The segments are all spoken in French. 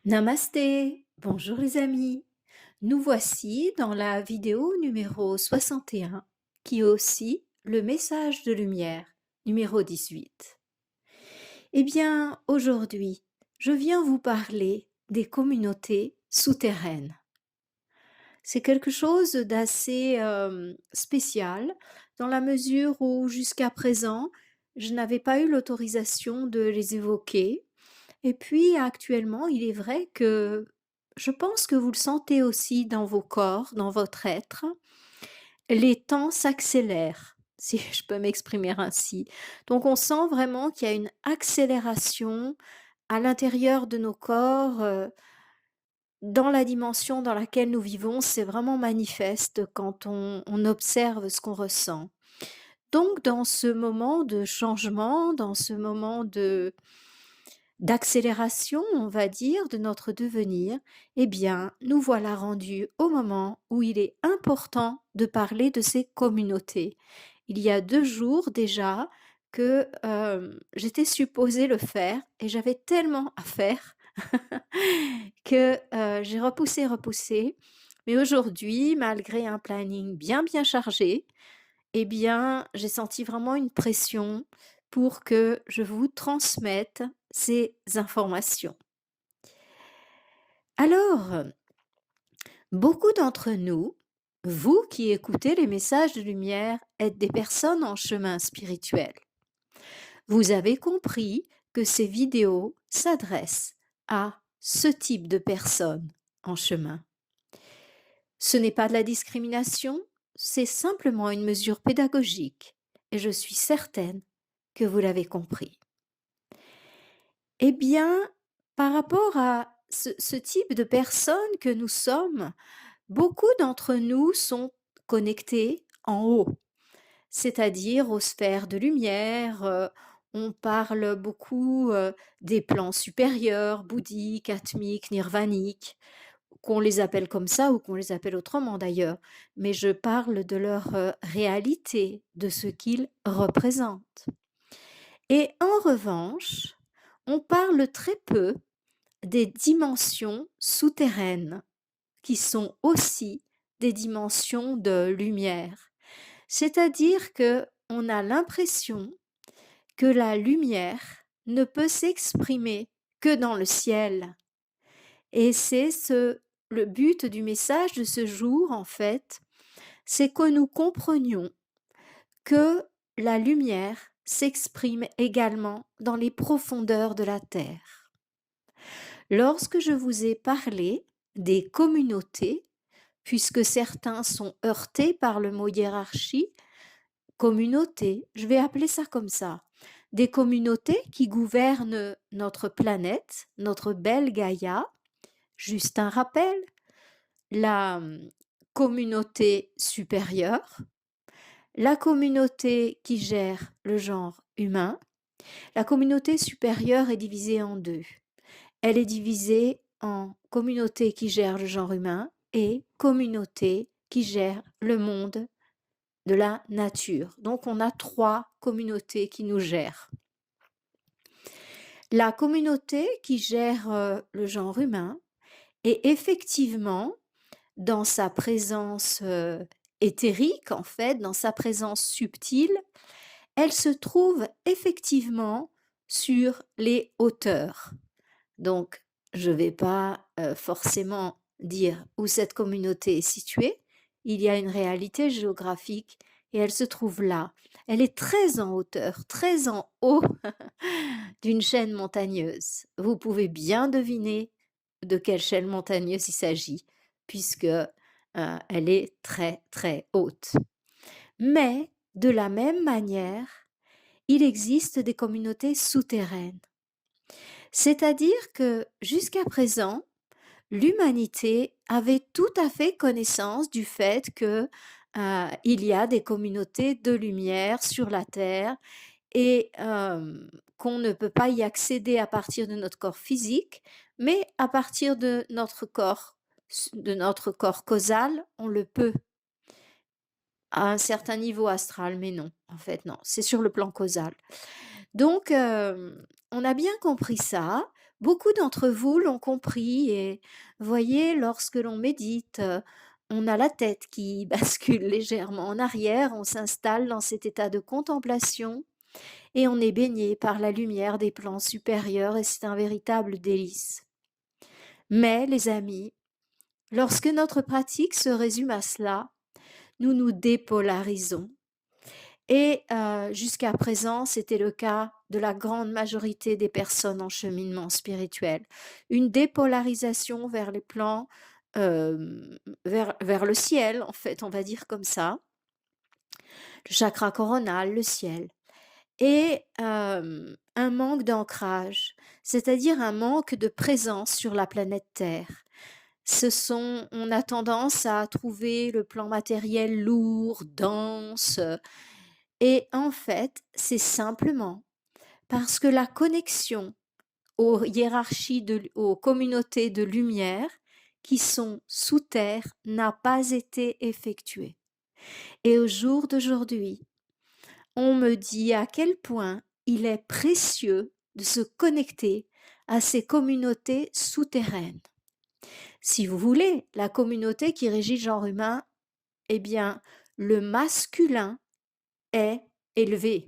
Namasté, bonjour les amis. Nous voici dans la vidéo numéro 61, qui est aussi le message de lumière, numéro 18. Eh bien, aujourd'hui, je viens vous parler des communautés souterraines. C'est quelque chose d'assez spécial dans la mesure où jusqu'à présent, je n'avais pas eu l'autorisation de les évoquer. Et puis actuellement, il est vrai que je pense que vous le sentez aussi dans vos corps, dans votre être, les temps s'accélèrent, si je peux m'exprimer ainsi. Donc on sent vraiment qu'il y a une accélération à l'intérieur de nos corps, dans la dimension dans laquelle nous vivons, c'est vraiment manifeste quand on observe ce qu'on ressent. Donc dans ce moment de changement, dans ce moment de d'accélération, on va dire, de notre devenir, eh bien, nous voilà rendus au moment où il est important de parler de ces communautés. Il y a 2 jours déjà que, j'étais supposée le faire et j'avais tellement à faire que, j'ai repoussé, mais aujourd'hui, malgré un planning bien chargé, eh bien, j'ai senti vraiment une pression pour que je vous transmette ces informations. Alors, beaucoup d'entre nous, vous qui écoutez les messages de lumière, êtes des personnes en chemin spirituel. Vous avez compris que ces vidéos s'adressent à ce type de personnes en chemin. Ce n'est pas de la discrimination, c'est simplement une mesure pédagogique et je suis certaine que vous l'avez compris. Eh bien, par rapport à ce type de personnes que nous sommes, beaucoup d'entre nous sont connectés en haut, c'est-à-dire aux sphères de lumière. On parle beaucoup des plans supérieurs, bouddhiques, atmiques, nirvaniques, qu'on les appelle comme ça ou qu'on les appelle autrement d'ailleurs, mais je parle de leur réalité, de ce qu'ils représentent. Et en revanche, on parle très peu des dimensions souterraines, qui sont aussi des dimensions de lumière. C'est-à-dire que on a l'impression que la lumière ne peut s'exprimer que dans le ciel. Et c'est le but du message de ce jour, en fait, c'est que nous comprenions que la lumière s'exprime également dans les profondeurs de la terre. Lorsque je vous ai parlé des communautés, puisque certains sont heurtés par le mot hiérarchie, communauté, je vais appeler ça comme ça, des communautés qui gouvernent notre planète, notre belle Gaïa. Juste un rappel, la communauté supérieure, la communauté qui gère le genre humain. La communauté supérieure est divisée en deux. Elle est divisée en communauté qui gère le genre humain et communauté qui gère le monde de la nature. Donc on a 3 communautés qui nous gèrent. La communauté qui gère le genre humain est effectivement dans sa présence éthérique, en fait, dans sa présence subtile, elle se trouve effectivement sur les hauteurs. Donc, je ne vais pas forcément dire où cette communauté est située. Il y a une réalité géographique et elle se trouve là. Elle est très en hauteur, très en haut d'une chaîne montagneuse. Vous pouvez bien deviner de quelle chaîne montagneuse il s'agit, puisque elle est très haute. Mais de la même manière, il existe des communautés souterraines. C'est-à-dire que jusqu'à présent, l'humanité avait tout à fait connaissance du fait que il y a des communautés de lumière sur la Terre et qu'on ne peut pas y accéder à partir de notre corps physique, mais à partir de notre corps causal, on le peut à un certain niveau astral, mais non, en fait, non, c'est sur le plan causal. Donc, on a bien compris ça. Beaucoup d'entre vous l'ont compris et voyez, lorsque l'on médite, on a la tête qui bascule légèrement en arrière, on s'installe dans cet état de contemplation et on est baigné par la lumière des plans supérieurs et c'est un véritable délice. Mais les amis, lorsque notre pratique se résume à cela, nous nous dépolarisons. Et jusqu'à présent, c'était le cas de la grande majorité des personnes en cheminement spirituel. Une dépolarisation vers les plans, vers le ciel, en fait, on va dire comme ça, le chakra coronal, le ciel. Et un manque d'ancrage, c'est-à-dire un manque de présence sur la planète Terre. On a tendance à trouver le plan matériel lourd, dense, et en fait, c'est simplement parce que la connexion aux communautés de lumière qui sont sous terre n'a pas été effectuée. Et au jour d'aujourd'hui, on me dit à quel point il est précieux de se connecter à ces communautés souterraines. Si vous voulez, la communauté qui régit le genre humain, eh bien, le masculin est élevé,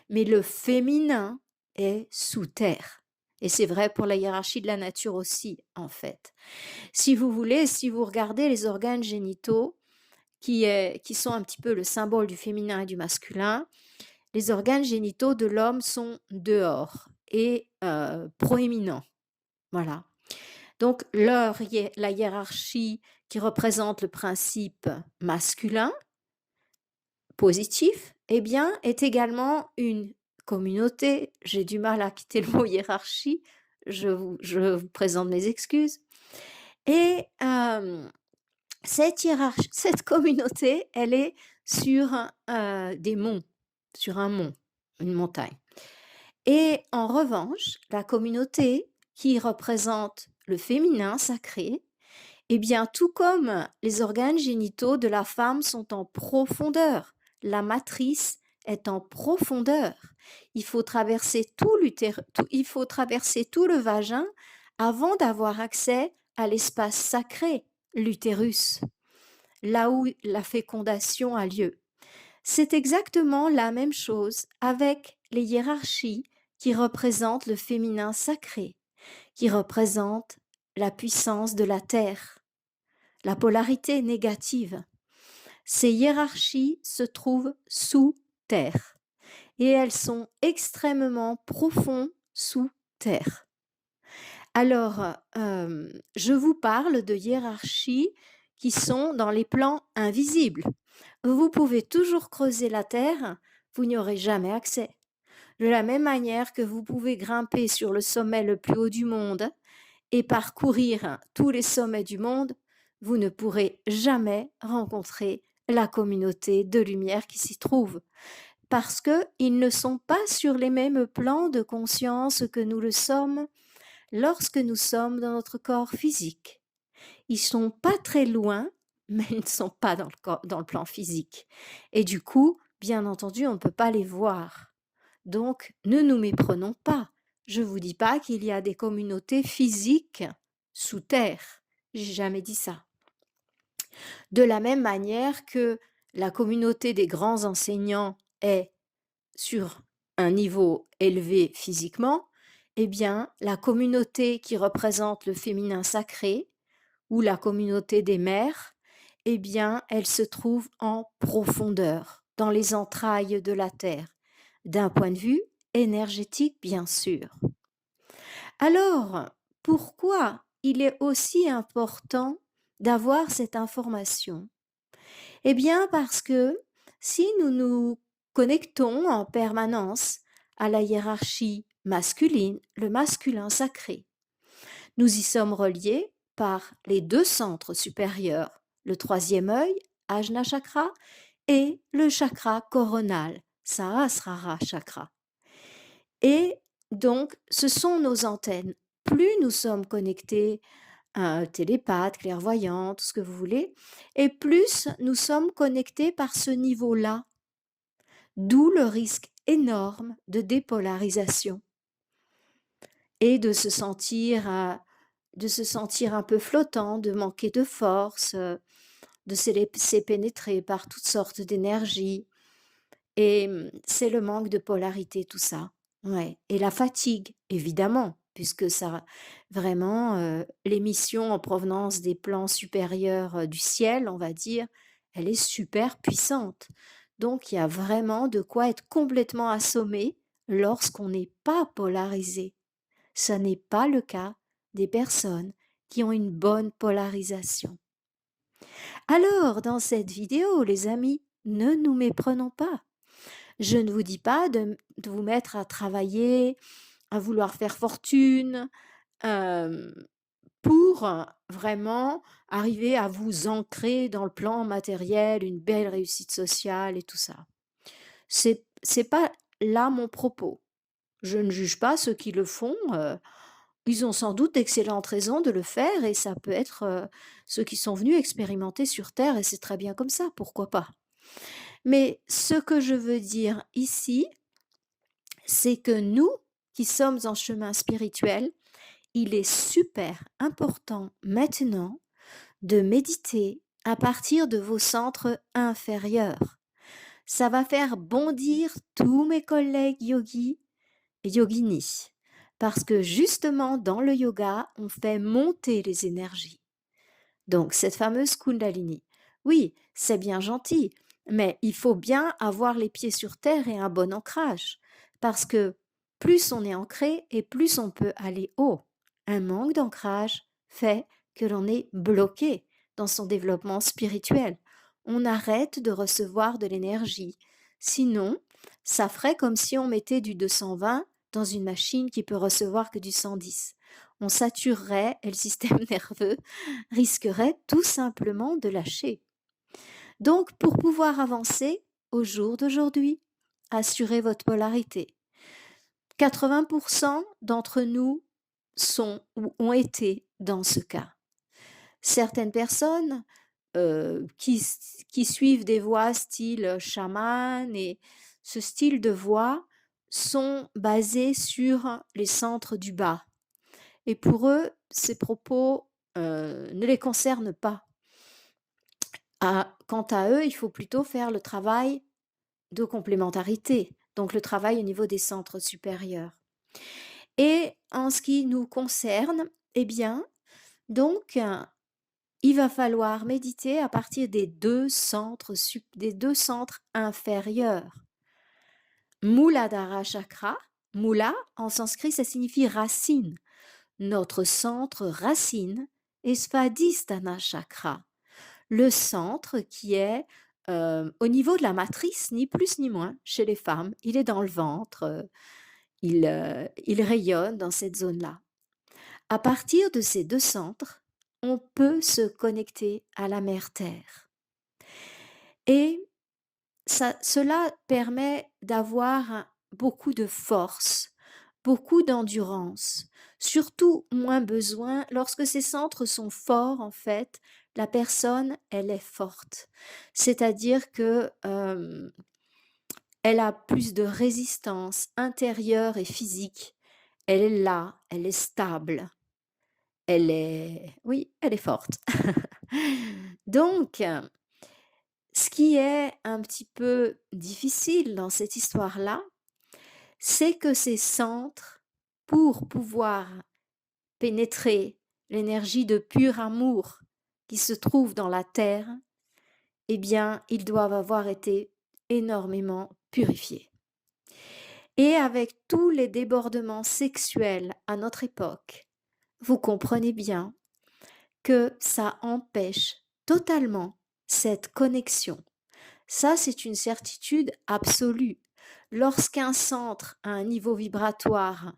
mais le féminin est sous terre. Et c'est vrai pour la hiérarchie de la nature aussi, en fait. Si vous voulez, si vous regardez les organes génitaux, qui sont un petit peu le symbole du féminin et du masculin, les organes génitaux de l'homme sont dehors et proéminents. Voilà. Donc, la hiérarchie qui représente le principe masculin, positif, eh bien, est également une communauté. J'ai du mal à quitter le mot hiérarchie, je vous présente mes excuses. Et cette communauté, elle est sur des monts, sur un mont, une montagne. Et en revanche, la communauté qui représente le féminin sacré, eh bien, tout comme les organes génitaux de la femme sont en profondeur, la matrice est en profondeur. Il faut traverser il faut traverser tout le vagin avant d'avoir accès à l'espace sacré, l'utérus, là où la fécondation a lieu. C'est exactement la même chose avec les hiérarchies qui représentent le féminin sacré, qui représentent la puissance de la terre, la polarité négative. Ces hiérarchies se trouvent sous terre et elles sont extrêmement profondes sous terre. Alors, je vous parle de hiérarchies qui sont dans les plans invisibles. Vous pouvez toujours creuser la terre, vous n'y aurez jamais accès. De la même manière que vous pouvez grimper sur le sommet le plus haut du monde et parcourir tous les sommets du monde, vous ne pourrez jamais rencontrer la communauté de lumière qui s'y trouve, parce qu'ils ne sont pas sur les mêmes plans de conscience que nous le sommes lorsque nous sommes dans notre corps physique. Ils sont pas très loin, mais ils ne sont pas dans le plan physique. Et du coup, bien entendu, on ne peut pas les voir. Donc, ne nous méprenons pas. Je ne vous dis pas qu'il y a des communautés physiques sous terre. J'ai jamais dit ça. De la même manière que la communauté des grands enseignants est sur un niveau élevé physiquement, eh bien, la communauté qui représente le féminin sacré ou la communauté des mères, eh bien, elle se trouve en profondeur, dans les entrailles de la terre, d'un point de vue énergétique, bien sûr. Alors, pourquoi il est aussi important d'avoir cette information? Eh bien, parce que si nous nous connectons en permanence à la hiérarchie masculine, le masculin sacré, nous y sommes reliés par les deux centres supérieurs, le troisième œil, Ajna Chakra, et le chakra coronal, Sahasrara Chakra. Et donc, ce sont nos antennes. Plus nous sommes connectés, télépathes, clairvoyants, tout ce que vous voulez, et plus nous sommes connectés par ce niveau-là, d'où le risque énorme de dépolarisation. et de se sentir un peu flottant, de manquer de force, de se laisser pénétrer par toutes sortes d'énergies. Et c'est le manque de polarité, tout ça. Ouais, et la fatigue, évidemment, puisque ça vraiment, l'émission en provenance des plans supérieurs, du ciel, on va dire, elle est super puissante. Donc il y a vraiment de quoi être complètement assommé lorsqu'on n'est pas polarisé. Ce n'est pas le cas des personnes qui ont une bonne polarisation. Alors, dans cette vidéo, les amis, ne nous méprenons pas. Je ne vous dis pas de vous mettre à travailler, à vouloir faire fortune, hem, pour, vraiment arriver à vous ancrer dans le plan matériel, une belle réussite sociale et tout ça. C'est pas là mon propos. Je ne juge pas ceux qui le font, ils ont sans doute d'excellentes raisons de le faire et ça peut être, ceux qui sont venus expérimenter sur terre et c'est très bien comme ça, pourquoi pas? Mais ce que je veux dire ici, c'est que nous, qui sommes en chemin spirituel, il est super important maintenant de méditer à partir de vos centres inférieurs. Ça va faire bondir tous mes collègues yogis et yoginis. Parce que justement, dans le yoga, on fait monter les énergies. Donc, cette fameuse Kundalini. Oui, c'est bien gentil, mais il faut bien avoir les pieds sur terre et un bon ancrage. Parce que plus on est ancré et plus on peut aller haut. Un manque d'ancrage fait que l'on est bloqué dans son développement spirituel. On arrête de recevoir de l'énergie. Sinon, ça ferait comme si on mettait du 220 dans une machine qui peut recevoir que du 110. On saturerait et le système nerveux risquerait tout simplement de lâcher. Donc, pour pouvoir avancer au jour d'aujourd'hui, assurez votre polarité. 80% d'entre nous sont ou ont été dans ce cas. Certaines personnes qui suivent des voies style chaman et ce style de voix sont basés sur les centres du bas. Et pour eux, ces propos ne les concernent pas. Quant à eux, il faut plutôt faire le travail de complémentarité, donc le travail au niveau des centres supérieurs. Et en ce qui nous concerne, eh bien, donc, il va falloir méditer à partir des deux centres inférieurs. Muladhara chakra, Mula en sanskrit ça signifie racine. Notre centre racine est Svadhisthana chakra, le centre qui est au niveau de la matrice, ni plus ni moins, chez les femmes. Il est dans le ventre, il rayonne dans cette zone-là. À partir de ces deux centres, on peut se connecter à la mère Terre. Et cela permet d'avoir beaucoup de force, beaucoup d'endurance, surtout moins besoin lorsque ces centres sont forts en fait, la personne elle est forte. C'est-à-dire que elle a plus de résistance intérieure et physique. Elle est là, elle est stable, elle est forte. Donc ce qui est un petit peu difficile dans cette histoire-là, c'est que ces centres, pour pouvoir pénétrer l'énergie de pur amour qui se trouve dans la terre, eh bien, ils doivent avoir été énormément purifiés. Et avec tous les débordements sexuels à notre époque, vous comprenez bien que ça empêche totalement cette connexion. Ça, c'est une certitude absolue. Lorsqu'un centre a un niveau vibratoire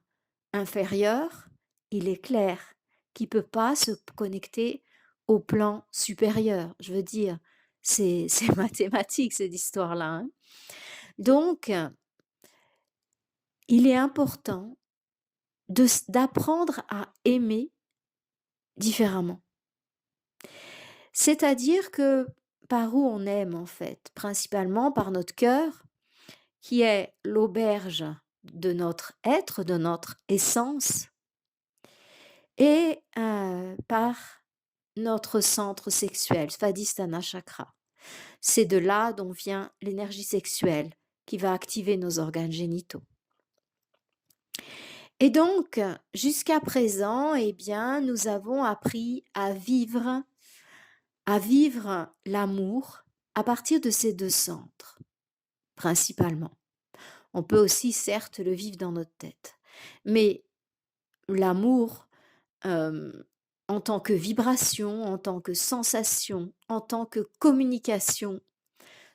inférieur, il est clair qu'il ne peut pas se connecter au plan supérieur. Je veux dire, c'est mathématique cette histoire-là, hein. Donc, il est important d'apprendre à aimer différemment. C'est-à-dire que par où on aime en fait, principalement par notre cœur, qui est l'auberge de notre être, de notre essence. et par notre centre sexuel, Svadhisthana chakra. C'est de là dont vient l'énergie sexuelle qui va activer nos organes génitaux. Et donc, jusqu'à présent, eh bien, nous avons appris à vivre l'amour à partir de ces deux centres, principalement. On peut aussi, certes, le vivre dans notre tête. Mais l'amour, en tant que vibration, en tant que sensation, en tant que communication,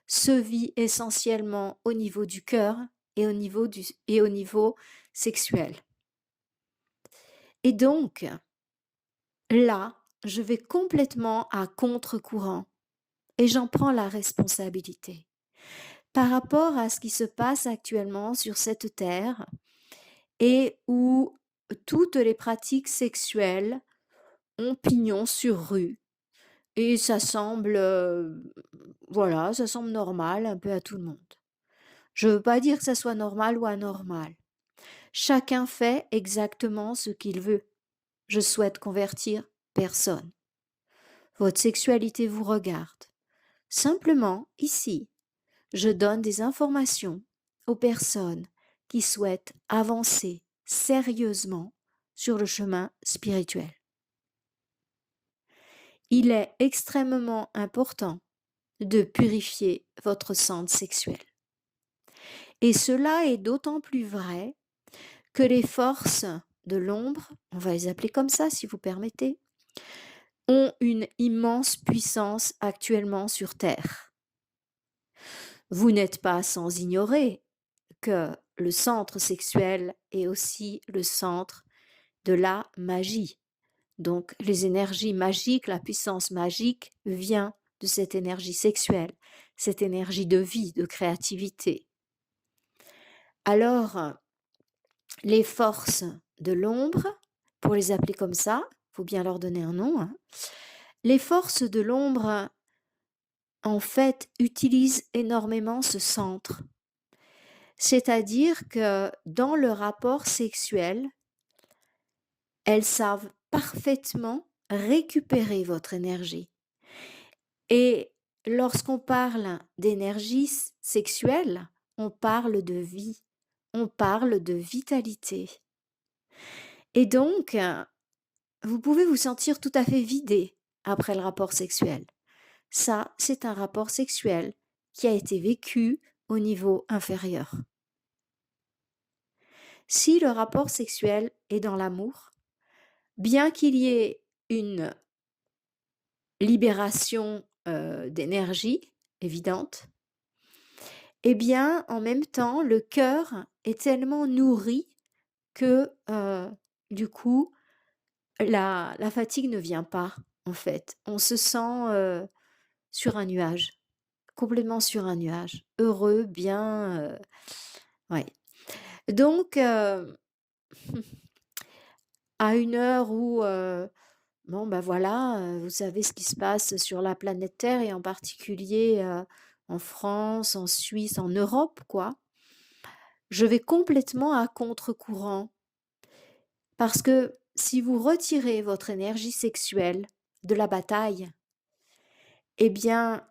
se vit essentiellement au niveau du cœur et au niveau sexuel. Et donc, là, je vais complètement à contre-courant et j'en prends la responsabilité. Par rapport à ce qui se passe actuellement sur cette terre et où toutes les pratiques sexuelles ont pignon sur rue et ça semble, voilà, ça semble normal un peu à tout le monde. Je ne veux pas dire que ça soit normal ou anormal. Chacun fait exactement ce qu'il veut. Je souhaite convertir personne. Votre sexualité vous regarde. Simplement, ici, je donne des informations aux personnes qui souhaitent avancer sérieusement sur le chemin spirituel. Il est extrêmement important de purifier votre centre sexuel. Et cela est d'autant plus vrai que les forces de l'ombre, on va les appeler comme ça si vous permettez, ont une immense puissance actuellement sur Terre. Vous n'êtes pas sans ignorer que le centre sexuel est aussi le centre de la magie. Donc les énergies magiques, la puissance magique vient de cette énergie sexuelle, cette énergie de vie, de créativité. Alors, les forces de l'ombre, pour les appeler comme ça, il faut bien leur donner un nom, hein. Les forces de l'ombre, en fait, utilisent énormément ce centre. C'est-à-dire que dans le rapport sexuel, elles savent parfaitement récupérer votre énergie. Et lorsqu'on parle d'énergie sexuelle, on parle de vie, on parle de vitalité. Et donc, vous pouvez vous sentir tout à fait vidé après le rapport sexuel. Ça, c'est un rapport sexuel qui a été vécu au niveau inférieur. Si le rapport sexuel est dans l'amour, bien qu'il y ait une libération d'énergie évidente, eh bien, en même temps, le cœur est tellement nourri que, du coup, la fatigue ne vient pas, en fait. On se sent sur un nuage, complètement sur un nuage, heureux, bien, ouais. Donc, à une heure où, bon, ben voilà, vous savez ce qui se passe sur la planète Terre et en particulier, en France, en Suisse, en Europe, quoi. Je vais complètement à contre-courant parce que si vous retirez votre énergie sexuelle de la bataille, eh bien,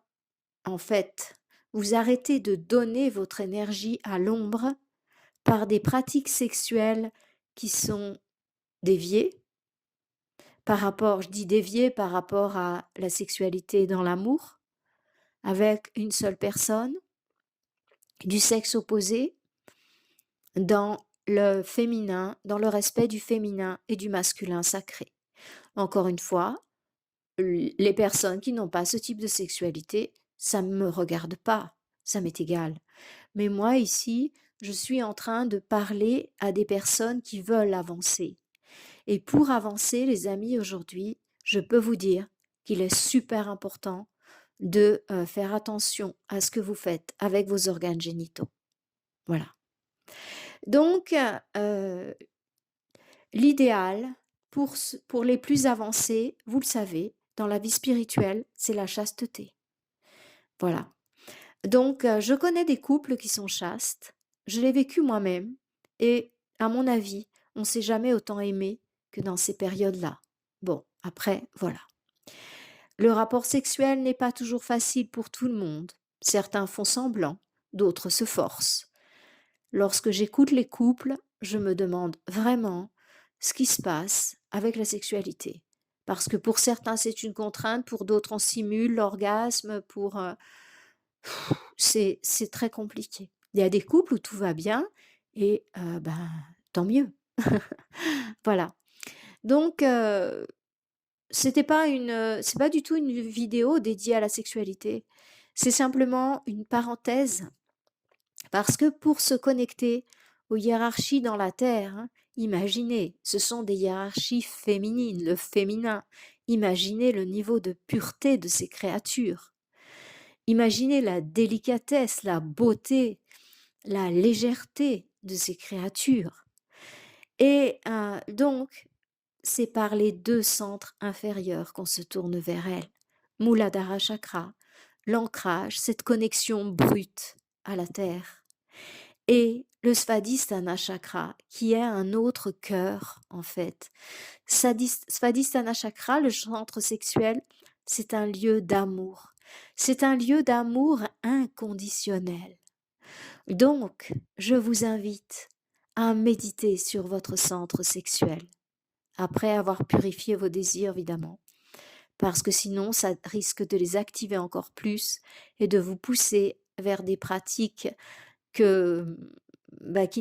en fait, vous arrêtez de donner votre énergie à l'ombre par des pratiques sexuelles qui sont déviées par rapport, je dis déviées par rapport à la sexualité dans l'amour, avec une seule personne, du sexe opposé, dans le féminin, dans le respect du féminin et du masculin sacré. Encore une fois, les personnes qui n'ont pas ce type de sexualité, ça ne me regarde pas, ça m'est égal. Mais moi ici, je suis en train de parler à des personnes qui veulent avancer. Et pour avancer, les amis, aujourd'hui, je peux vous dire qu'il est super important de faire attention à ce que vous faites avec vos organes génitaux. Voilà. Donc, l'idéal pour les plus avancés, vous le savez, dans la vie spirituelle, c'est la chasteté. Voilà. Donc, je connais des couples qui sont chastes. Je l'ai vécu moi-même. Et à mon avis, on ne s'est jamais autant aimé que dans ces périodes-là. Bon, après, voilà. Le rapport sexuel n'est pas toujours facile pour tout le monde. Certains font semblant, d'autres se forcent. Lorsque j'écoute les couples, je me demande vraiment ce qui se passe avec la sexualité. Parce que pour certains, c'est une contrainte, pour d'autres, on simule l'orgasme, c'est très compliqué. Il y a des couples où tout va bien et ben, tant mieux. Voilà. Donc, c'est pas du tout une vidéo dédiée à la sexualité. C'est simplement une parenthèse parce que pour se connecter aux hiérarchies dans la Terre, hein, imaginez, ce sont des hiérarchies féminines, le féminin. Imaginez le niveau de pureté de ces créatures. Imaginez la délicatesse, la beauté, la légèreté de ces créatures. Et donc, c'est par les deux centres inférieurs qu'on se tourne vers elles. Muladhara Chakra, l'ancrage, cette connexion brute à la terre. Et le Svadhisthana Chakra, qui est un autre cœur, en fait. Svadhisthana Chakra, le centre sexuel, c'est un lieu d'amour. C'est un lieu d'amour inconditionnel. Donc, je vous invite à méditer sur votre centre sexuel, après avoir purifié vos désirs, évidemment, parce que sinon, ça risque de les activer encore plus et de vous pousser vers des pratiques qui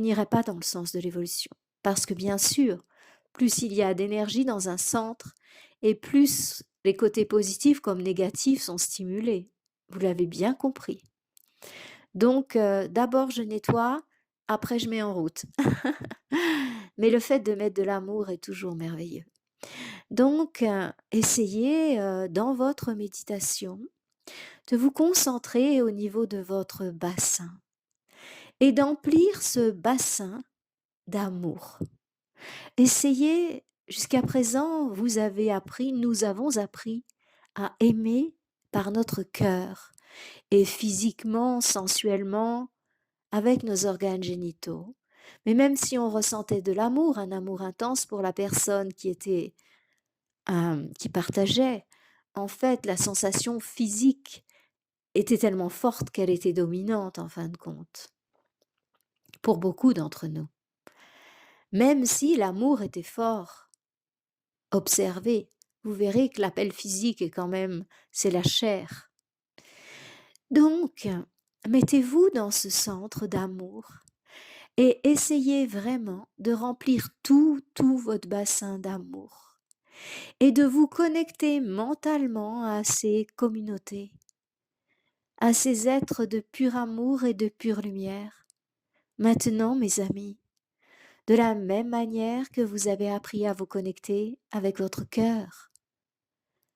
n'iraient pas dans le sens de l'évolution. Parce que bien sûr, plus il y a d'énergie dans un centre, et plus les côtés positifs comme négatifs sont stimulés. Vous l'avez bien compris. Donc, d'abord, je nettoie, après, je mets en route. Mais le fait de mettre de l'amour est toujours merveilleux. Donc, essayez dans votre méditation de vous concentrer au niveau de votre bassin et d'emplir ce bassin d'amour. Essayez, jusqu'à présent, nous avons appris à aimer par notre cœur et physiquement, sensuellement, avec nos organes génitaux. Mais même si on ressentait de l'amour, un amour intense pour la personne qui partageait, en fait, la sensation physique était tellement forte qu'elle était dominante en fin de compte, pour beaucoup d'entre nous. Même si l'amour était fort, observez, vous verrez que l'appel physique est quand même, c'est la chair. Donc, mettez-vous dans ce centre d'amour et essayez vraiment de remplir tout votre bassin d'amour et de vous connecter mentalement à ces communautés, à ces êtres de pur amour et de pure lumière. Maintenant, mes amis, de la même manière que vous avez appris à vous connecter avec votre cœur,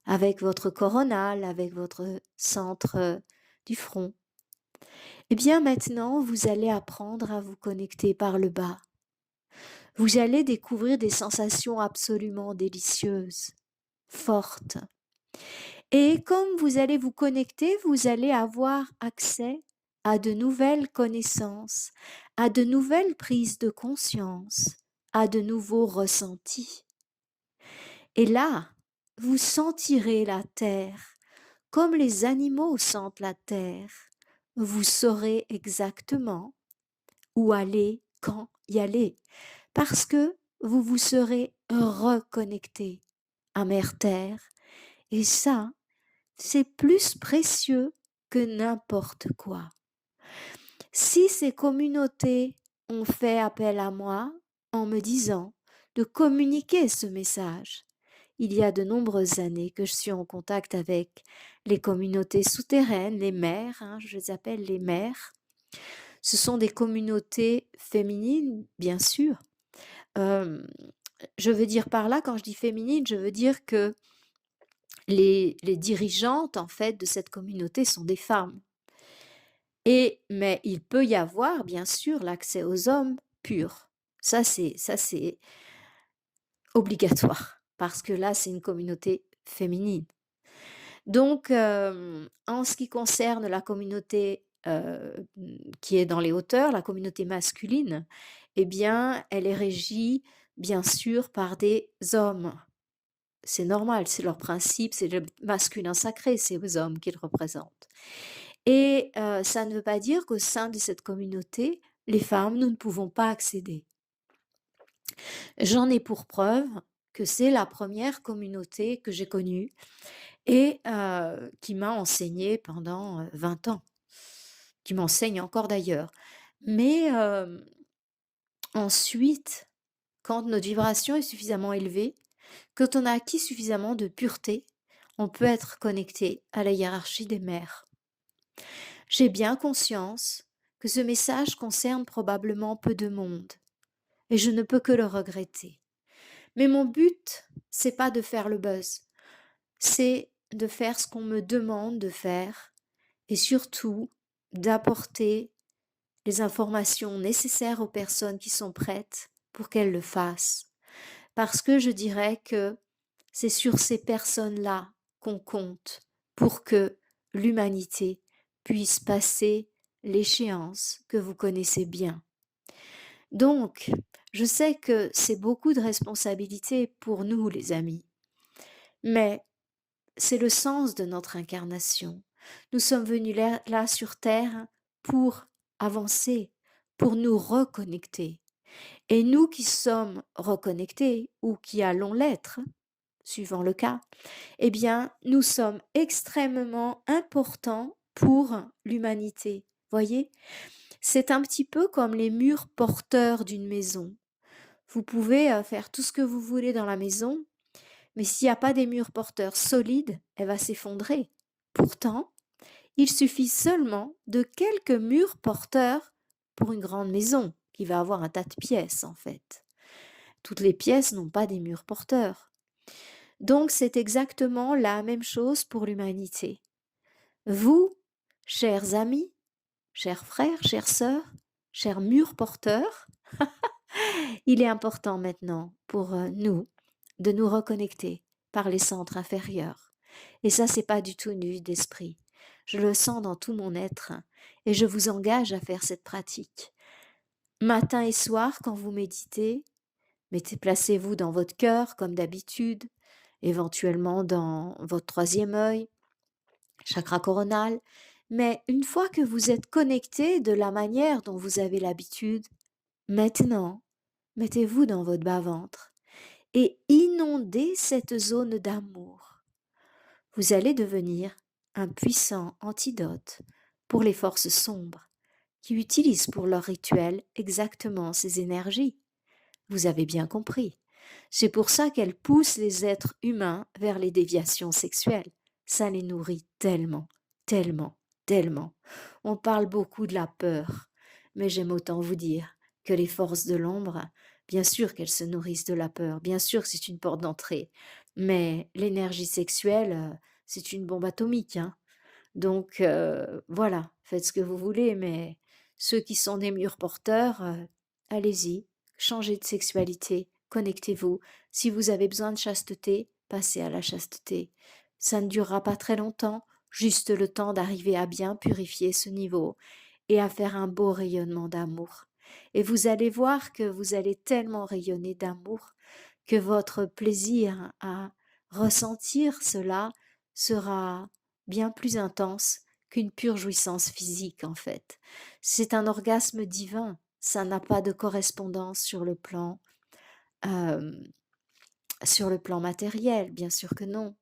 avec votre coronal, avec votre centre du front, eh bien maintenant, vous allez apprendre à vous connecter par le bas. Vous allez découvrir des sensations absolument délicieuses, fortes. Et comme vous allez vous connecter, vous allez avoir accès à de nouvelles connaissances, à de nouvelles prises de conscience, à de nouveaux ressentis. Et là, vous sentirez la terre comme les animaux sentent la terre. Vous saurez exactement où aller, quand y aller, parce que vous vous serez reconnecté à Mère Terre. Et ça, c'est plus précieux que n'importe quoi. Si ces communautés ont fait appel à moi en me disant de communiquer ce message, il y a de nombreuses années que je suis en contact avec les communautés souterraines, les mères, je les appelle les mères. Ce sont des communautés féminines, bien sûr. Je veux dire par là, quand je dis féminine, je veux dire que les dirigeantes, en fait, de cette communauté sont des femmes. Mais il peut y avoir, bien sûr, l'accès aux hommes purs. Ça, c'est obligatoire, parce que là, c'est une communauté féminine. Donc, en ce qui concerne la communauté qui est dans les hauteurs, la communauté masculine, eh bien, elle est régie bien sûr, par des hommes. C'est normal, c'est leur principe, c'est le masculin sacré, ces hommes qu'ils représentent. Et ça ne veut pas dire qu'au sein de cette communauté, les femmes, nous ne pouvons pas accéder. J'en ai pour preuve que c'est la première communauté que j'ai connue et qui m'a enseigné pendant 20 ans, qui m'enseigne encore d'ailleurs. Mais ensuite, quand notre vibration est suffisamment élevée, quand on a acquis suffisamment de pureté, on peut être connecté à la hiérarchie des mères. J'ai bien conscience que ce message concerne probablement peu de monde et je ne peux que le regretter. Mais mon but, c'est pas de faire le buzz, c'est de faire ce qu'on me demande de faire et surtout d'apporter les informations nécessaires aux personnes qui sont prêtes pour qu'elles le fassent. Parce que je dirais que c'est sur ces personnes-là qu'on compte pour que l'humanité puisse passer l'échéance que vous connaissez bien. Donc, je sais que c'est beaucoup de responsabilités pour nous, les amis, mais c'est le sens de notre incarnation. Nous sommes venus là sur Terre pour avancer, pour nous reconnecter. Et nous qui sommes reconnectés ou qui allons l'être, suivant le cas, eh bien, nous sommes extrêmement importants pour l'humanité. Voyez, c'est un petit peu comme les murs porteurs d'une maison. Vous pouvez faire tout ce que vous voulez dans la maison, mais s'il n'y a pas des murs porteurs solides, elle va s'effondrer. Pourtant, il suffit seulement de quelques murs porteurs pour une grande maison qui va avoir un tas de pièces en fait. Toutes les pièces n'ont pas des murs porteurs. Donc c'est exactement la même chose pour l'humanité. Vous, chers amis, chers frères, chères sœurs, chers murs porteurs, il est important maintenant pour nous de nous reconnecter par les centres inférieurs. Et ça, c'est pas du tout une vue d'esprit. Je le sens dans tout mon être et je vous engage à faire cette pratique. Matin et soir, quand vous méditez, placez-vous dans votre cœur comme d'habitude, éventuellement dans votre troisième œil, chakra coronal. Mais une fois que vous êtes connecté de la manière dont vous avez l'habitude, maintenant, mettez-vous dans votre bas-ventre et inondez cette zone d'amour. Vous allez devenir un puissant antidote pour les forces sombres qui utilisent pour leur rituel exactement ces énergies. Vous avez bien compris. C'est pour ça qu'elles poussent les êtres humains vers les déviations sexuelles. Ça les nourrit tellement, tellement, tellement. On parle beaucoup de la peur, mais j'aime autant vous dire que les forces de l'ombre, bien sûr qu'elles se nourrissent de la peur, bien sûr que c'est une porte d'entrée, mais l'énergie sexuelle, c'est une bombe atomique, hein. Donc voilà, faites ce que vous voulez, mais ceux qui sont des murs porteurs, allez-y, changez de sexualité, connectez-vous. Si vous avez besoin de chasteté, passez à la chasteté. Ça ne durera pas très longtemps, juste le temps d'arriver à bien purifier ce niveau et à faire un beau rayonnement d'amour. Et vous allez voir que vous allez tellement rayonner d'amour que votre plaisir à ressentir cela sera bien plus intense qu'une pure jouissance physique en fait. C'est un orgasme divin, ça n'a pas de correspondance euh, sur le plan matériel, bien sûr que non.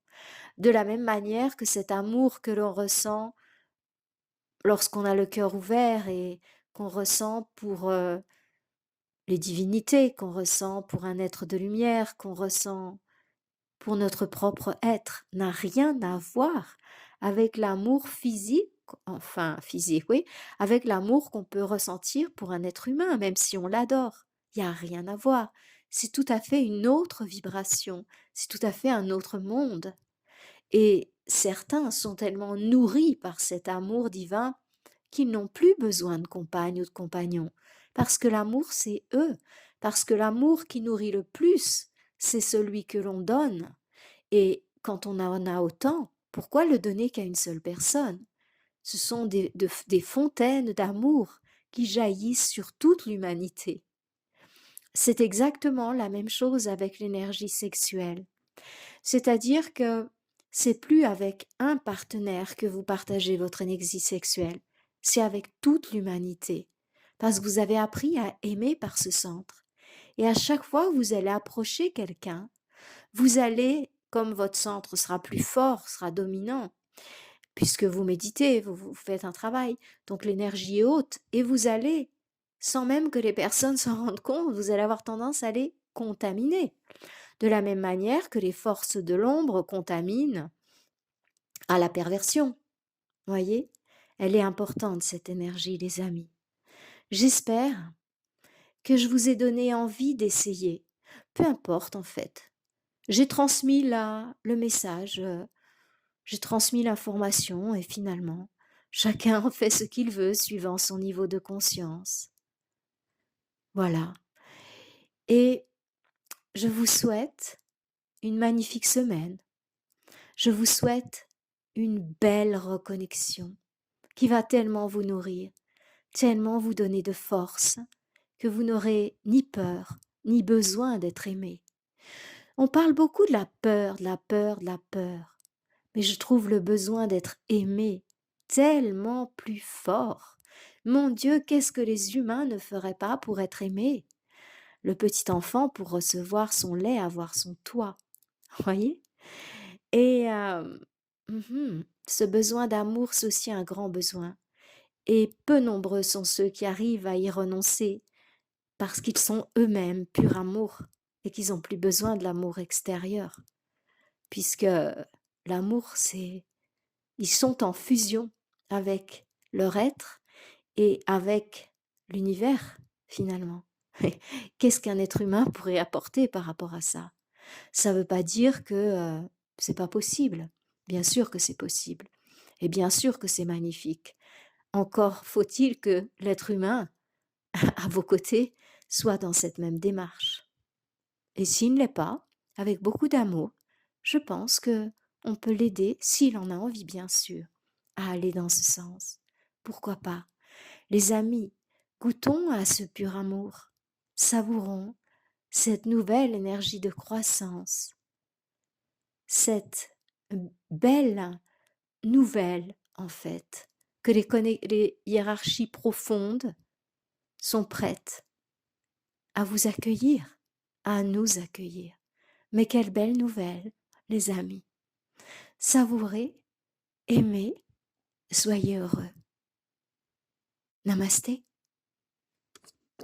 De la même manière que cet amour que l'on ressent lorsqu'on a le cœur ouvert et qu'on ressent pour les divinités, qu'on ressent pour un être de lumière, qu'on ressent pour notre propre être, n'a rien à voir avec l'amour physique, enfin physique, oui, avec l'amour qu'on peut ressentir pour un être humain, même si on l'adore. Il n'y a rien à voir. C'est tout à fait une autre vibration, c'est tout à fait un autre monde. Et certains sont tellement nourris par cet amour divin qu'ils n'ont plus besoin de compagne ou de compagnon, parce que l'amour, c'est eux, parce que l'amour qui nourrit le plus, c'est celui que l'on donne. Et quand on en a autant, pourquoi le donner qu'à une seule personne? Ce sont des fontaines d'amour qui jaillissent sur toute l'humanité. C'est exactement la même chose avec l'énergie sexuelle. C'est-à-dire que c'est plus avec un partenaire que vous partagez votre énergie sexuelle, c'est avec toute l'humanité. Parce que vous avez appris à aimer par ce centre. Et à chaque fois que vous allez approcher quelqu'un, vous allez, comme votre centre sera plus fort, sera dominant, puisque vous méditez, vous faites un travail, donc l'énergie est haute, et vous allez, sans même que les personnes s'en rendent compte, vous allez avoir tendance à les contaminer. De la même manière que les forces de l'ombre contaminent à la perversion. Voyez, elle est importante cette énergie, les amis. J'espère que je vous ai donné envie d'essayer. Peu importe en fait. J'ai transmis le message, j'ai transmis l'information et finalement, chacun en fait ce qu'il veut suivant son niveau de conscience. Voilà. Et je vous souhaite une magnifique semaine. Je vous souhaite une belle reconnexion qui va tellement vous nourrir, tellement vous donner de force, que vous n'aurez ni peur, ni besoin d'être aimé. On parle beaucoup de la peur, de la peur, de la peur, mais je trouve le besoin d'être aimé tellement plus fort. Mon Dieu, qu'est-ce que les humains ne feraient pas pour être aimés? Le petit enfant pour recevoir son lait, avoir son toit, voyez? Et ce besoin d'amour, c'est aussi un grand besoin. Et peu nombreux sont ceux qui arrivent à y renoncer parce qu'ils sont eux-mêmes pur amour et qu'ils n'ont plus besoin de l'amour extérieur. Puisque l'amour, c'est... Ils sont en fusion avec leur être et avec l'univers, finalement. Qu'est-ce qu'un être humain pourrait apporter par rapport à ça? Ça ne veut pas dire que c'est pas possible. Bien sûr que c'est possible. Et bien sûr que c'est magnifique. Encore faut-il que l'être humain, à vos côtés, soit dans cette même démarche. Et s'il ne l'est pas, avec beaucoup d'amour, je pense que on peut l'aider, s'il en a envie bien sûr, à aller dans ce sens. Pourquoi pas? Les amis, goûtons à ce pur amour, savourons cette nouvelle énergie de croissance, cette belle nouvelle en fait, que les hiérarchies profondes sont prêtes à vous accueillir, à nous accueillir. Mais quelle belle nouvelle, les amis. Savourez, aimez, soyez heureux. Namasté.